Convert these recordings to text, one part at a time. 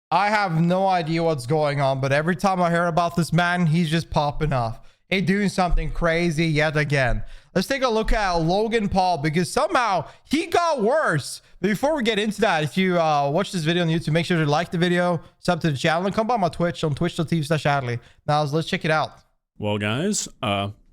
I have no idea what's going on, but every time I hear about this man, he's just popping off. He's doing something crazy yet again. Let's take a look at Logan Paul, because somehow he got worse. Before we get into that, if you watch this video on YouTube, make sure to like the video, sub to the channel, and come by my Twitch on twitch.tv/Adley. Now let's check it out. Well, guys,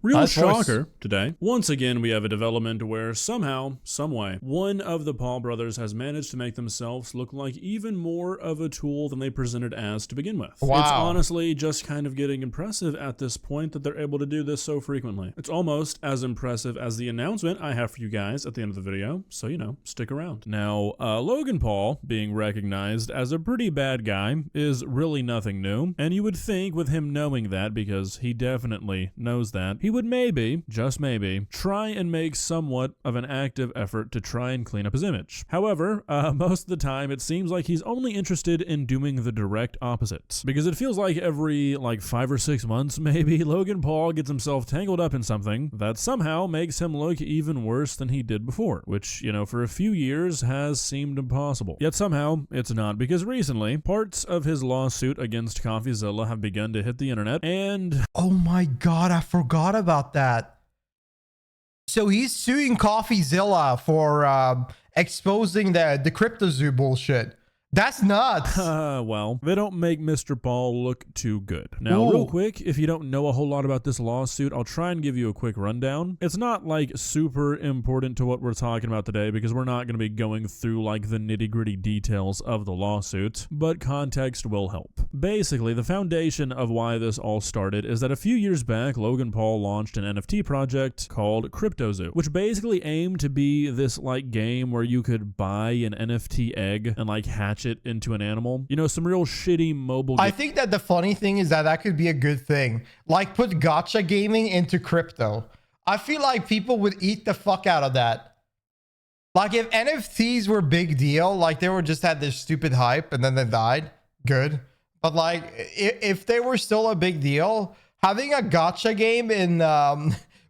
real nice shocker today. Once again, we have a development where somehow, someway, one of the Paul brothers has managed to make themselves look like even more of a tool than they presented as to begin with. Wow. It's honestly just kind of getting impressive at this point that they're able to do this so frequently. It's almost as impressive as the announcement I have for you guys at the end of the video, so you know, stick around. Now, Logan Paul being recognized as a pretty bad guy is really nothing new, and you would think with him knowing that, because he definitely knows that, he would maybe, just maybe, try and make somewhat of an active effort to try and clean up his image. However, most of the time it seems like he's only interested in doing the direct opposite. Because it feels like every 5 or 6 months maybe, Logan Paul gets himself tangled up in something that somehow makes him look even worse than he did before, which, you know, for a few years has seemed impossible. Yet somehow it's not, because recently parts of his lawsuit against CoffeeZilla have begun to hit the internet, and oh my god, I forgot about that. So he's suing CoffeeZilla for exposing the CryptoZoo bullshit. That's nuts. Well, they don't make Mr. Paul look too good. Now, real quick, if you don't know a whole lot about this lawsuit, I'll try and give you a quick rundown. It's not super important to what we're talking about today, because we're not going to be going through the nitty-gritty details of the lawsuit, but context will help. Basically, the foundation of why this all started is that a few years back, Logan Paul launched an NFT project called CryptoZoo, which basically aimed to be this game where you could buy an NFT egg and hatch it into an animal. You know, some real shitty mobile. I think that the funny thing is that could be a good thing. Put gacha gaming into crypto. I feel like people would eat the fuck out of that. If NFTs were big deal, they were just had this stupid hype and then they died, good. But if they were still a big deal, having a gacha game in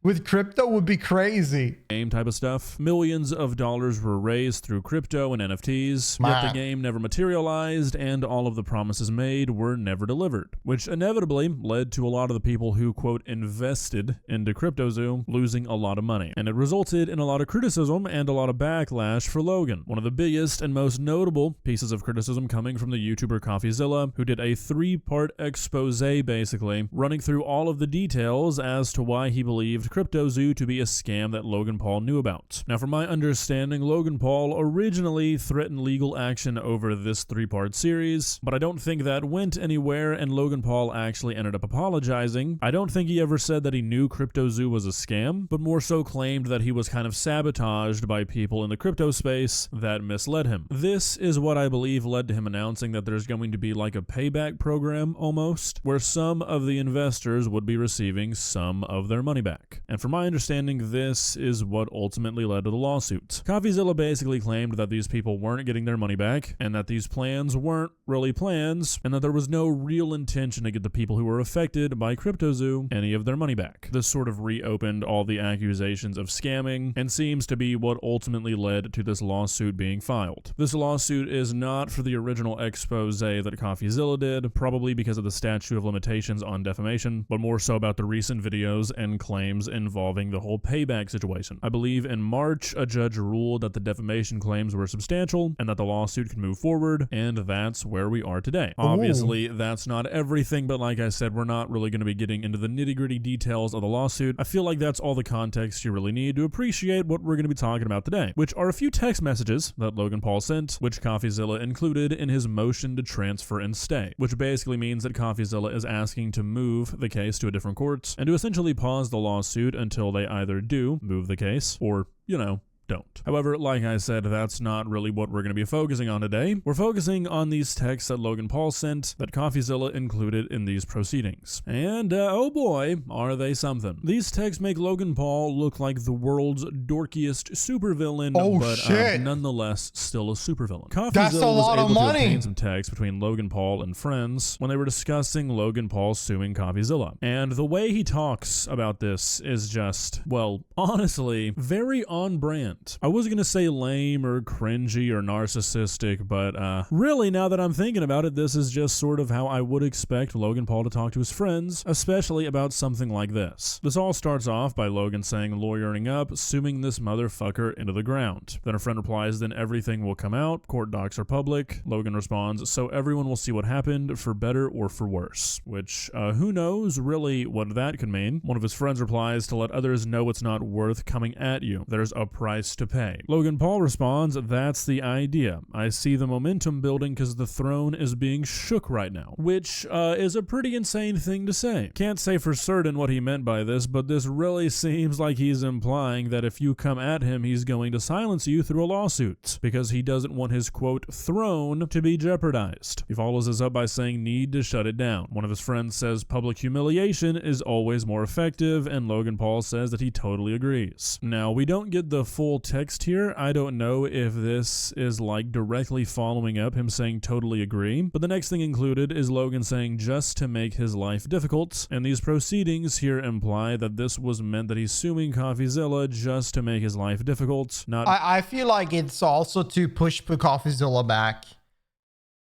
with crypto would be crazy. Game type of stuff. Millions of dollars were raised through crypto and NFTs, yet the game never materialized, and all of the promises made were never delivered, which inevitably led to a lot of the people who, quote, invested into CryptoZoo losing a lot of money. And it resulted in a lot of criticism and a lot of backlash for Logan. One of the biggest and most notable pieces of criticism coming from the YouTuber CoffeeZilla, who did a 3-part expose basically, running through all of the details as to why he believed CryptoZoo to be a scam that Logan Paul knew about. Now, from my understanding, Logan Paul originally threatened legal action over this 3-part series, but I don't think that went anywhere, and Logan Paul actually ended up apologizing. I don't think he ever said that he knew CryptoZoo was a scam, but more so claimed that he was kind of sabotaged by people in the crypto space that misled him. This is what I believe led to him announcing that there's going to be a payback program almost, where some of the investors would be receiving some of their money back. And from my understanding, this is what ultimately led to the lawsuit. CoffeeZilla basically claimed that these people weren't getting their money back, and that these plans weren't really plans, and that there was no real intention to get the people who were affected by CryptoZoo any of their money back. This sort of reopened all the accusations of scamming, and seems to be what ultimately led to this lawsuit being filed. This lawsuit is not for the original expose that CoffeeZilla did, probably because of the statute of limitations on defamation, but more so about the recent videos and claims involving the whole payback situation. I believe in March, a judge ruled that the defamation claims were substantial and that the lawsuit could move forward, and that's where we are today. Obviously, that's not everything, but like I said, we're not really going to be getting into the nitty-gritty details of the lawsuit. I feel like that's all the context you really need to appreciate what we're going to be talking about today, which are a few text messages that Logan Paul sent, which CoffeeZilla included in his motion to transfer and stay, which basically means that CoffeeZilla is asking to move the case to a different court and to essentially pause the lawsuit until they either do move the case or, you know, don't. However, like I said, that's not really what we're going to be focusing on today. We're focusing on these texts that Logan Paul sent that CoffeeZilla included in these proceedings. And oh boy, are they something. These texts make Logan Paul look like the world's dorkiest supervillain, but nonetheless still a supervillain. CoffeeZilla was able to obtain some texts between Logan Paul and friends when they were discussing Logan Paul suing CoffeeZilla. And the way he talks about this is just, well, honestly, very on brand bland. I was gonna say lame or cringy or narcissistic, but really now that I'm thinking about it, this is just sort of how I would expect Logan Paul to talk to his friends, especially about something like this. This all starts off by Logan saying lawyering up, suing this motherfucker into the ground. Then a friend replies, then everything will come out, court docs are public. Logan responds, so everyone will see what happened, for better or for worse. Which, who knows really what that could mean. One of his friends replies, to let others know it's not worth coming at you. There's a price to pay. Logan Paul responds, that's the idea. I see the momentum building because the throne is being shook right now. Which is a pretty insane thing to say. Can't say for certain what he meant by this, but this really seems like he's implying that if you come at him, he's going to silence you through a lawsuit, because he doesn't want his, quote, throne to be jeopardized. He follows this up by saying need to shut it down. One of his friends says public humiliation is always more effective, and Logan Paul says that he totally agrees. Now, we don't get the full text here. I don't know if this is like directly following up him saying totally agree, but the next thing included is Logan saying just to make his life difficult, and these proceedings here imply that this was meant that he's suing CoffeeZilla just to make his life difficult, not... I feel like it's also to push CoffeeZilla back.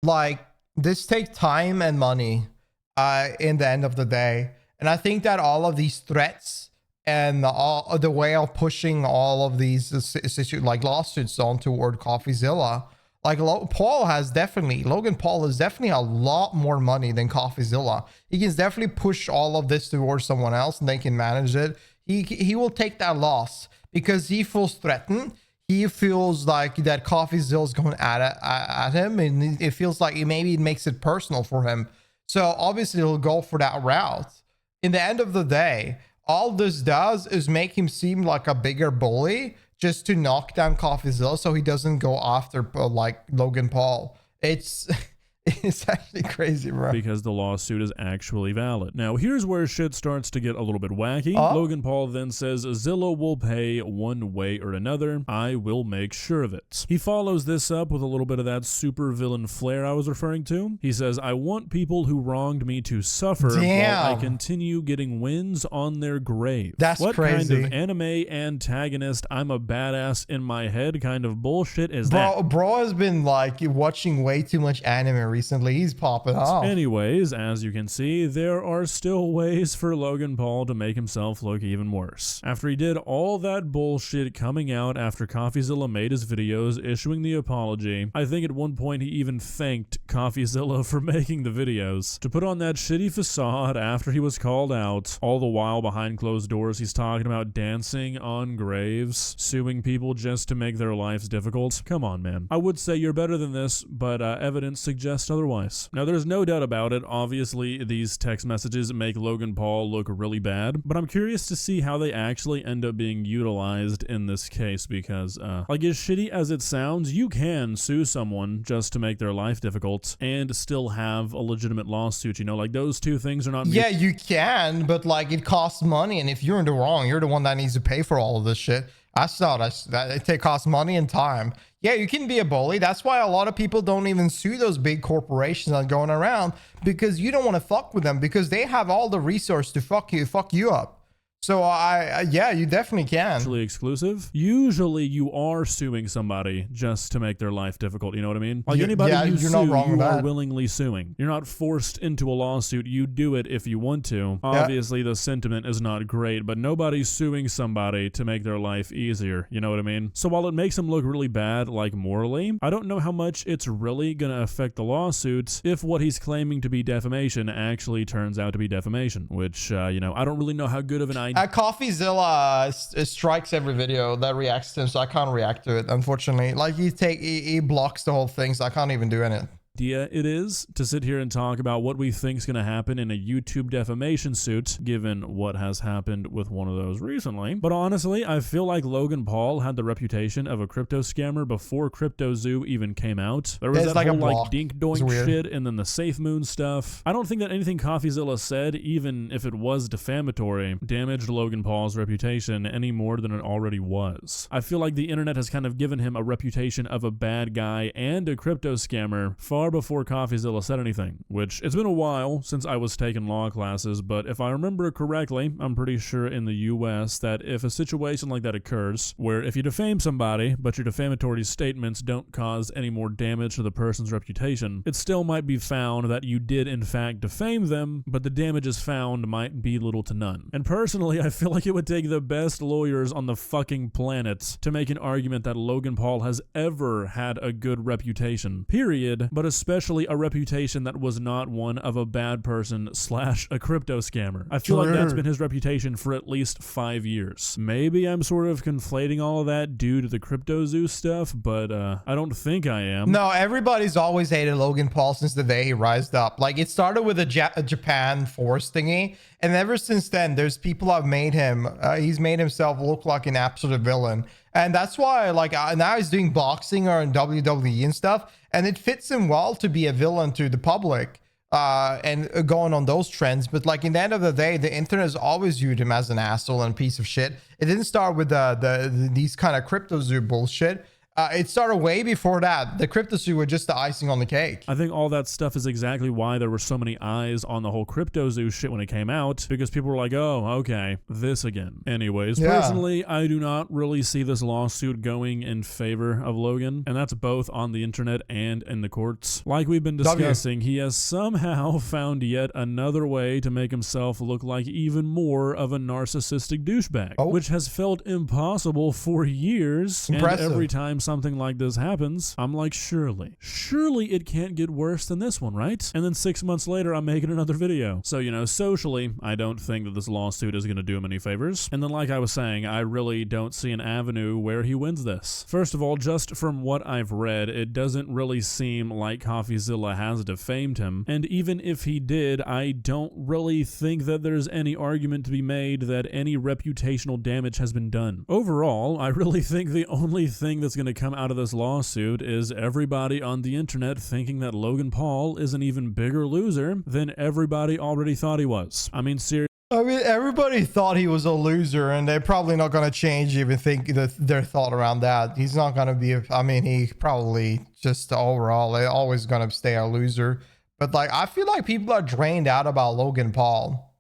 Like, this takes time and money in the end of the day. And I think that all of these threats and the way of pushing all of these like lawsuits on toward CoffeeZilla, like Logan Paul has definitely a lot more money than CoffeeZilla. He can definitely push all of this towards someone else and they can manage it. He will take that loss because he feels threatened. He feels like that CoffeeZilla is going at him, and it feels like maybe it makes it personal for him. So obviously he'll go for that route. In the end of the day, all this does is make him seem like a bigger bully just to knock down CoffeeZilla so he doesn't go after like Logan Paul. It's actually crazy, bro. Because the lawsuit is actually valid. Now, here's where shit starts to get a little bit wacky. Logan Paul then says, Zilla will pay one way or another. I will make sure of it. He follows this up with a little bit of that super villain flair I was referring to. He says, I want people who wronged me to suffer while I continue getting wins on their grave. That's what crazy. What kind of anime antagonist, I'm a badass in my head kind of bullshit is that? Bro has been like watching way too much anime recently. He's popping off. Anyways, as you can see, there are still ways for Logan Paul to make himself look even worse. After he did all that bullshit coming out after CoffeeZilla made his videos, issuing the apology, I think at one point he even thanked CoffeeZilla for making the videos. To put on that shitty facade after he was called out, all the while behind closed doors he's talking about dancing on graves, suing people just to make their lives difficult. Come on, man. I would say you're better than this, but evidence suggests otherwise. Now, there's no doubt about it. Obviously, these text messages make Logan Paul look really bad, but I'm curious to see how they actually end up being utilized in this case because, like, as shitty as it sounds, you can sue someone just to make their life difficult and still have a legitimate lawsuit, you know? Like, those two things are not... Yeah, you can, but, like, it costs money, and if you're in the wrong, you're the one that needs to pay for all of this shit. It costs money and time. Yeah, you can be a bully. That's why a lot of people don't even sue those big corporations that are going around, because you don't want to fuck with them because they have all the resource to fuck you up. So yeah, you definitely can. Actually exclusive. Usually you are suing somebody just to make their life difficult. You know what I mean? Like anybody you sue, you are willingly suing. You're not forced into a lawsuit. You do it if you want to. Obviously the sentiment is not great, but nobody's suing somebody to make their life easier. You know what I mean? So while it makes him look really bad, like morally, I don't know how much it's really gonna affect the lawsuits if what he's claiming to be defamation actually turns out to be defamation, which, you know, I don't really know how good of an idea. CoffeeZilla strikes every video that reacts to him, so I can't react to it, unfortunately. Like, he blocks the whole thing, so I can't even do anything. Idea it is to sit here and talk about what we think is going to happen in a YouTube defamation suit, given what has happened with one of those recently. But honestly, I feel like Logan Paul had the reputation of a crypto scammer before CryptoZoo even came out. There was that like whole like dink doink shit and then the Safe Moon stuff. I don't think that anything CoffeeZilla said, even if it was defamatory, damaged Logan Paul's reputation any more than it already was. I feel like the internet has kind of given him a reputation of a bad guy and a crypto scammer far far before CoffeeZilla said anything, which it's been a while since I was taking law classes, but if I remember correctly, I'm pretty sure in the US that if a situation like that occurs, where if you defame somebody, but your defamatory statements don't cause any more damage to the person's reputation, it still might be found that you did in fact defame them, but the damages found might be little to none. And personally, I feel like it would take the best lawyers on the fucking planet to make an argument that Logan Paul has ever had a good reputation, period, but especially a reputation that was not one of a bad person / a crypto scammer. I feel like that's been his reputation for at least 5 years. Maybe I'm sort of conflating all of that due to the crypto zoo stuff, but I don't think I am. No, everybody's always hated Logan Paul since the day he rised up. Like, it started with a Japan Force thingy, and ever since then, there's people have made him, he's made himself look like an absolute villain. And that's why, like, now he's doing boxing or in WWE and stuff, and it fits him well to be a villain to the public and going on those trends. But, like, in the end of the day, the internet has always viewed him as an asshole and a piece of shit. It didn't start with these kind of crypto zoo bullshit. It started way before that. The crypto zoo were just the icing on the cake. I think all that stuff is exactly why there were so many eyes on the whole crypto zoo shit when it came out, because people were like, oh, okay, this again. Anyways, personally, I do not really see this lawsuit going in favor of Logan, and that's both on the internet and in the courts. Like we've been discussing, he has somehow found yet another way to make himself look like even more of a narcissistic douchebag, which has felt impossible for years. Impressive. And every time something like this happens, I'm like, surely it can't get worse than this one, right? And then 6 months later, I'm making another video. So, you know, socially, I don't think that this lawsuit is going to do him any favors. And then, like I was saying, I really don't see an avenue where he wins this. First of all, just from what I've read, it doesn't really seem like CoffeeZilla has defamed him. And even if he did, I don't really think that there's any argument to be made that any reputational damage has been done. Overall, I really think the only thing that's going to come out of this lawsuit is everybody on the internet thinking that Logan Paul is an even bigger loser than everybody already thought he was. I mean, seriously. I mean, everybody thought he was a loser, and they're probably not going to change even their thought around that. He's not going to be, I mean, he probably just overall, they're always going to stay a loser. But, like, I feel like people are drained out about Logan Paul.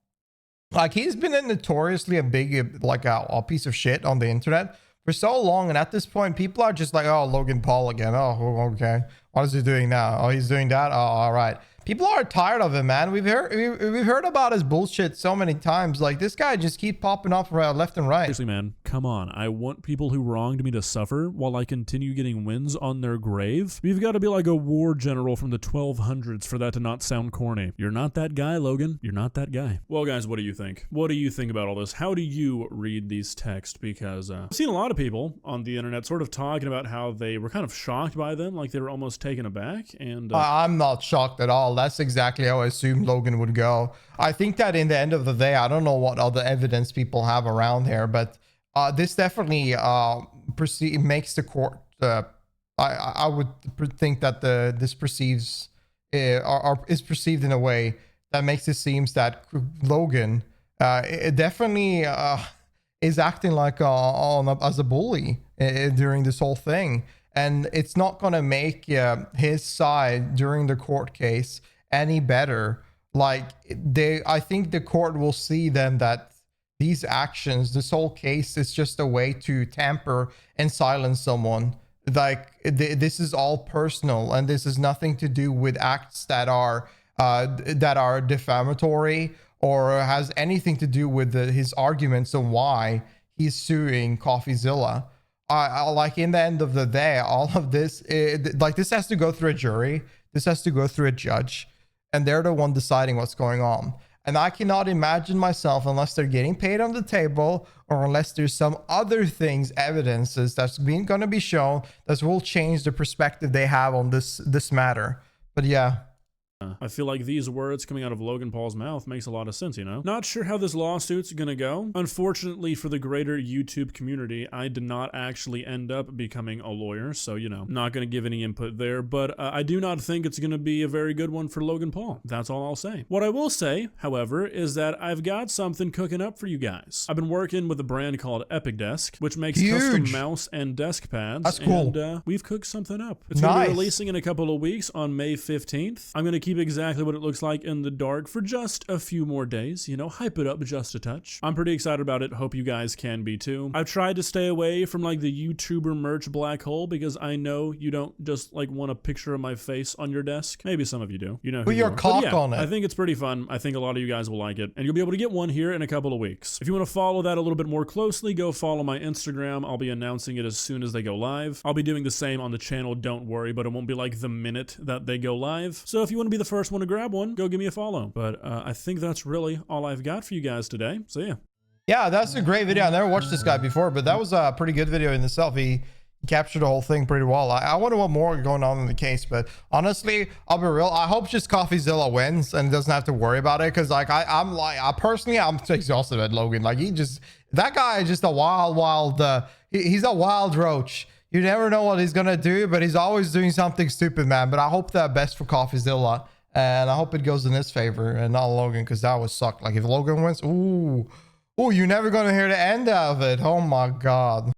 Like, he's been notoriously a big, like, a piece of shit on the internet for so long, and at this point, people are just like, oh, Logan Paul again. Oh, okay. What is he doing now? Oh, he's doing that? Oh, all right. People are tired of him, man. We've heard about his bullshit so many times. Like, this guy just keeps popping up left and right. Seriously, man, come on. I want people who wronged me to suffer while I continue getting wins on their grave. We've got to be like a war general from the 1200s for that to not sound corny. You're not that guy, Logan. You're not that guy. Well, guys, what do you think? What do you think about all this? How do you read these texts? Because I've seen a lot of people on the internet sort of talking about how they were kind of shocked by them, like they were almost taken aback. And I'm not shocked at all. That's exactly how I assumed Logan would go. I think that in the end of the day, I don't know what other evidence people have around here, but this definitely makes the court. I would think that this perceives is perceived in a way that makes it seems that Logan it definitely is acting like as a bully during this whole thing, and it's not gonna make his side during the court case any better. Like, I think the court will see then that these actions, this whole case, is just a way to tamper and silence someone. Like, this is all personal, and this has nothing to do with acts that are defamatory or has anything to do with his arguments on why he's suing CoffeeZilla. Like, in the end of the day, all of this, like, this has to go through a jury. This has to go through a judge, and they're the one deciding what's going on. And I cannot imagine myself, unless they're getting paid on the table or unless there's some other things, evidences that's going to be shown that will change the perspective they have on this matter. But yeah. I feel like these words coming out of Logan Paul's mouth makes a lot of sense, you know? Not sure how this lawsuit's gonna go. Unfortunately for the greater YouTube community, I did not actually end up becoming a lawyer, so, you know, not gonna give any input there, but I do not think it's gonna be a very good one for Logan Paul. That's all I'll say. What I will say, however, is that I've got something cooking up for you guys. I've been working with a brand called Epic Desk, which makes custom mouse and desk pads. That's cool. And we've cooked something up. It's gonna be releasing in a couple of weeks on May 15th. I'm gonna keep exactly what it looks like in the dark for just a few more days, you know, hype it up just a touch. I'm pretty excited about it. Hope you guys can be too. I've tried to stay away from like the YouTuber merch black hole because I know you don't just like want a picture of my face on your desk. Maybe some of you do. You know who Put your cock on it. I think it's pretty fun. I think a lot of you guys will like it, and you'll be able to get one here in a couple of weeks. If you want to follow that a little bit more closely, go follow my Instagram. I'll be announcing it as soon as they go live. I'll be doing the same on the channel, don't worry, but it won't be like the minute that they go live. So if you want to be the first one to grab one, go give me a follow. But I think that's really all I've got for you guys today. So yeah. Yeah, that's a great video. I never watched this guy before, but that was a pretty good video in itself. He captured the whole thing pretty well. I wonder what more going on in the case, but honestly, I'll be real. I hope just CoffeeZilla wins and doesn't have to worry about it, because like I'm exhausted at Logan. Like that guy is just a wild he's a wild roach. You never know what he's gonna do, but he's always doing something stupid, man. But I hope the best for CoffeeZilla, and I hope it goes in his favor and not Logan, because that would suck. Like if Logan wins, ooh, you're never gonna hear the end of it. Oh my god.